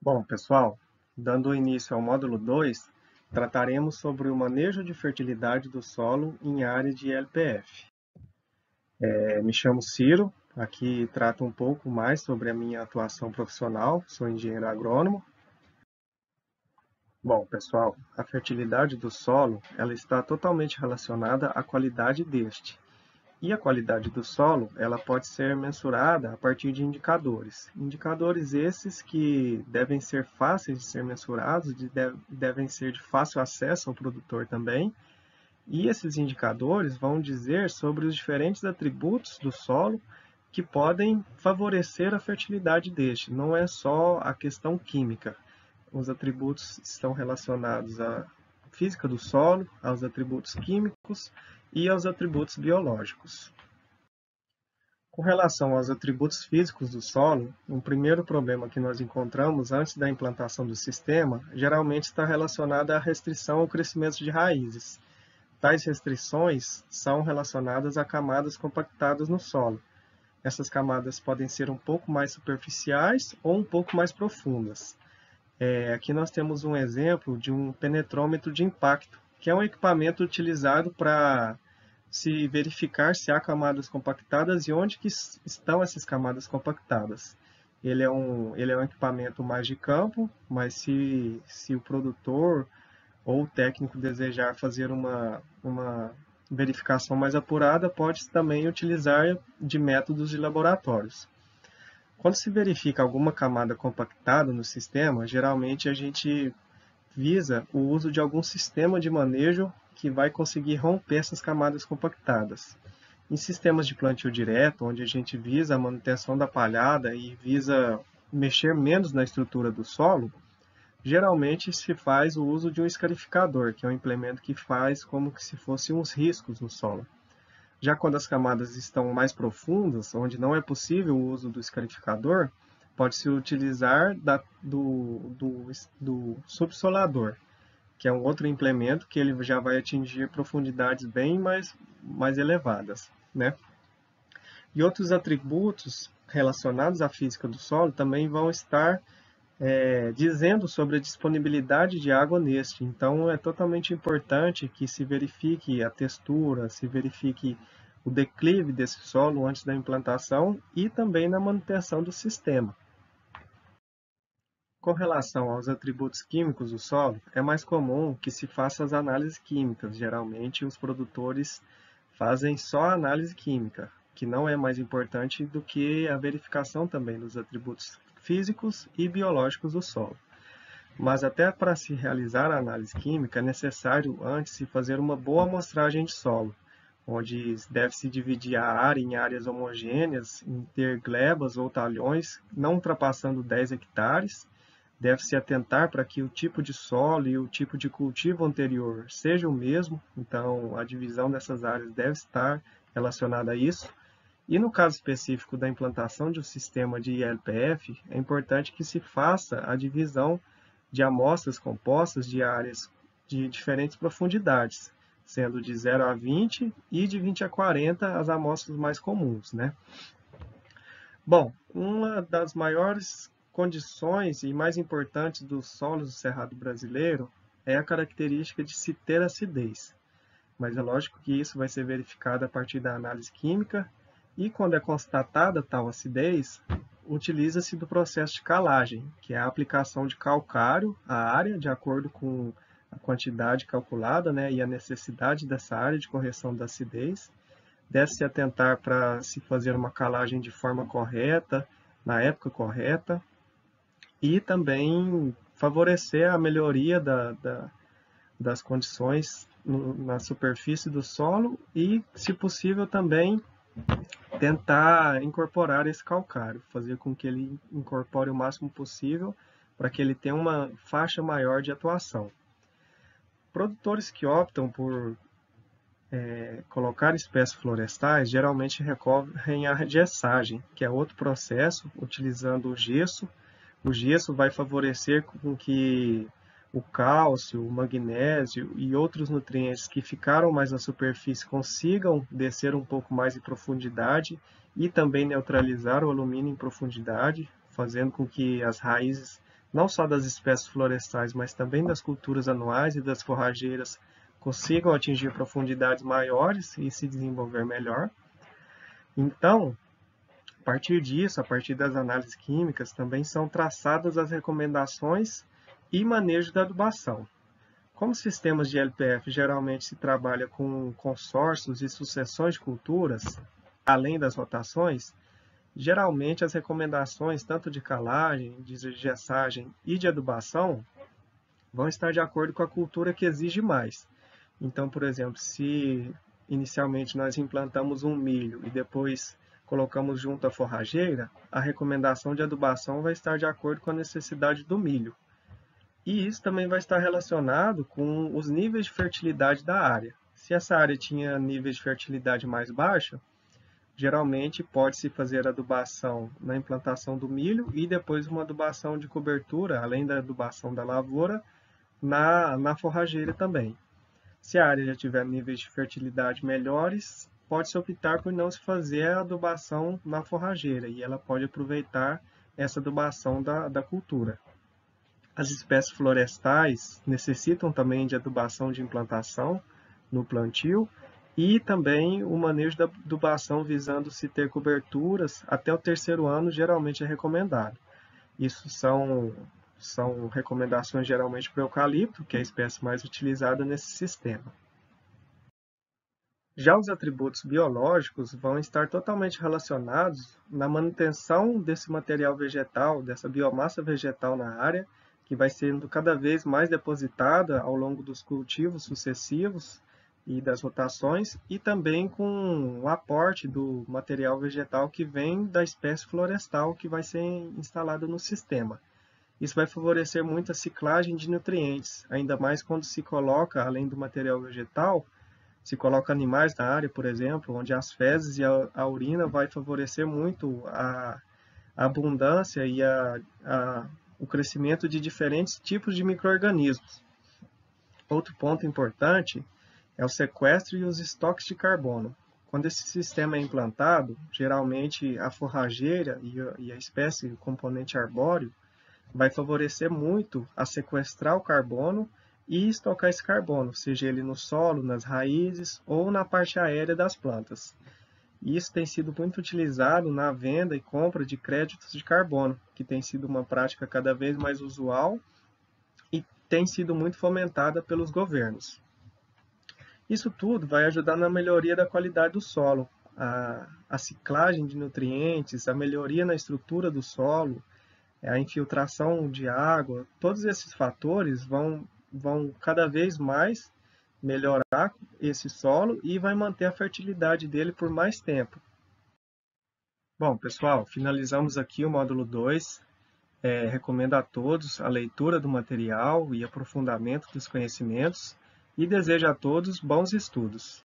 Bom, pessoal, dando início ao módulo 2, trataremos sobre o manejo de fertilidade do solo em área de LPF. Me chamo Ciro, aqui trato um pouco mais sobre a minha atuação profissional, sou engenheiro agrônomo. Bom, pessoal, a fertilidade do solo, ela está totalmente relacionada à qualidade deste. E a qualidade do solo, ela pode ser mensurada a partir de indicadores. Indicadores esses que devem ser fáceis de ser mensurados, devem ser de fácil acesso ao produtor também. E esses indicadores vão dizer sobre os diferentes atributos do solo que podem favorecer a fertilidade deste. Não é só a questão química. Os atributos estão relacionados à física do solo, aos atributos químicos e aos atributos biológicos. Com relação aos atributos físicos do solo, um primeiro problema que nós encontramos antes da implantação do sistema geralmente está relacionado à restrição ao crescimento de raízes. Tais restrições são relacionadas a camadas compactadas no solo. Essas camadas podem ser um pouco mais superficiais ou um pouco mais profundas. Aqui nós temos um exemplo de um penetrômetro de impacto, que é um equipamento utilizado para se verificar se há camadas compactadas e onde que estão essas camadas compactadas. Ele é um equipamento mais de campo, mas se o produtor ou o técnico desejar fazer uma verificação mais apurada, pode também utilizar de métodos de laboratórios. Quando se verifica alguma camada compactada no sistema, geralmente a gente visa o uso de algum sistema de manejo que vai conseguir romper essas camadas compactadas. Em sistemas de plantio direto, onde a gente visa a manutenção da palhada e visa mexer menos na estrutura do solo, geralmente se faz o uso de um escarificador, que é um implemento que faz como se fossem uns riscos no solo. Já quando as camadas estão mais profundas, onde não é possível o uso do escarificador, pode-se utilizar do subsolador, que é um outro implemento que ele já vai atingir profundidades bem mais elevadas, né? E outros atributos relacionados à física do solo também vão estar dizendo sobre a disponibilidade de água neste. Então, é totalmente importante que se verifique a textura, se verifique o declive desse solo antes da implantação e também na manutenção do sistema. Com relação aos atributos químicos do solo, é mais comum que se faça as análises químicas. Geralmente, os produtores fazem só a análise química, que não é mais importante do que a verificação também dos atributos físicos e biológicos do solo. Mas até para se realizar a análise química é necessário antes se fazer uma boa amostragem de solo, onde deve-se dividir a área em áreas homogêneas, em ter glebas ou talhões, não ultrapassando 10 hectares. Deve-se atentar para que o tipo de solo e o tipo de cultivo anterior seja o mesmo, então a divisão dessas áreas deve estar relacionada a isso. E no caso específico da implantação de um sistema de ILPF, é importante que se faça a divisão de amostras compostas de áreas de diferentes profundidades, sendo de 0 a 20 e de 20 a 40 as amostras mais comuns, né? Bom, uma das maiores condições e mais importantes dos solos do Cerrado brasileiro é a característica de se ter acidez. Mas é lógico que isso vai ser verificado a partir da análise química e quando é constatada tal acidez, utiliza-se do processo de calagem, que é a aplicação de calcário à área de acordo com a quantidade calculada, né, e a necessidade dessa área de correção da acidez. Deve-se atentar para se fazer uma calagem de forma correta, na época correta, e também favorecer a melhoria das condições na superfície do solo e, se possível, também tentar incorporar esse calcário, fazer com que ele incorpore o máximo possível para que ele tenha uma faixa maior de atuação. Produtores que optam por colocar espécies florestais geralmente recorrem à gessagem, que é outro processo utilizando o gesso. O gesso vai favorecer com que o cálcio, o magnésio e outros nutrientes que ficaram mais na superfície consigam descer um pouco mais em profundidade e também neutralizar o alumínio em profundidade, fazendo com que as raízes não só das espécies florestais, mas também das culturas anuais e das forrageiras, consigam atingir profundidades maiores e se desenvolver melhor. Então, a partir disso, a partir das análises químicas, também são traçadas as recomendações e manejo da adubação. Como sistemas de LPF geralmente se trabalha com consórcios e sucessões de culturas, além das rotações, geralmente as recomendações tanto de calagem, de gessagem e de adubação vão estar de acordo com a cultura que exige mais. Então, por exemplo, se inicialmente nós implantamos um milho e depois colocamos junto a forrageira, a recomendação de adubação vai estar de acordo com a necessidade do milho. E isso também vai estar relacionado com os níveis de fertilidade da área. Se essa área tinha níveis de fertilidade mais baixa, geralmente pode-se fazer adubação na implantação do milho e depois uma adubação de cobertura, além da adubação da lavoura, na forrageira também. Se a área já tiver níveis de fertilidade melhores, pode-se optar por não se fazer a adubação na forrageira e ela pode aproveitar essa adubação da cultura. As espécies florestais necessitam também de adubação de implantação no plantio e também o manejo da adubação visando se ter coberturas até o terceiro ano geralmente é recomendado. Isso são recomendações geralmente para o eucalipto, que é a espécie mais utilizada nesse sistema. Já os atributos biológicos vão estar totalmente relacionados na manutenção desse material vegetal, dessa biomassa vegetal na área, que vai sendo cada vez mais depositada ao longo dos cultivos sucessivos e das rotações, e também com o aporte do material vegetal que vem da espécie florestal que vai ser instalada no sistema. Isso vai favorecer muito a ciclagem de nutrientes, ainda mais quando se coloca, além do material vegetal, se coloca animais na área, por exemplo, onde as fezes e a urina vai favorecer muito a abundância e o crescimento de diferentes tipos de micro-organismos. Outro ponto importante é o sequestro e os estoques de carbono. Quando esse sistema é implantado, geralmente a forrageira e a espécie, o componente arbóreo, vai favorecer muito a sequestrar o carbono e estocar esse carbono, seja ele no solo, nas raízes ou na parte aérea das plantas. Isso tem sido muito utilizado na venda e compra de créditos de carbono, que tem sido uma prática cada vez mais usual e tem sido muito fomentada pelos governos. Isso tudo vai ajudar na melhoria da qualidade do solo, a ciclagem de nutrientes, a melhoria na estrutura do solo, a infiltração de água, todos esses fatores vão cada vez mais melhorar esse solo e vai manter a fertilidade dele por mais tempo. Bom, pessoal, finalizamos aqui o módulo 2. Recomendo a todos a leitura do material e aprofundamento dos conhecimentos e desejo a todos bons estudos.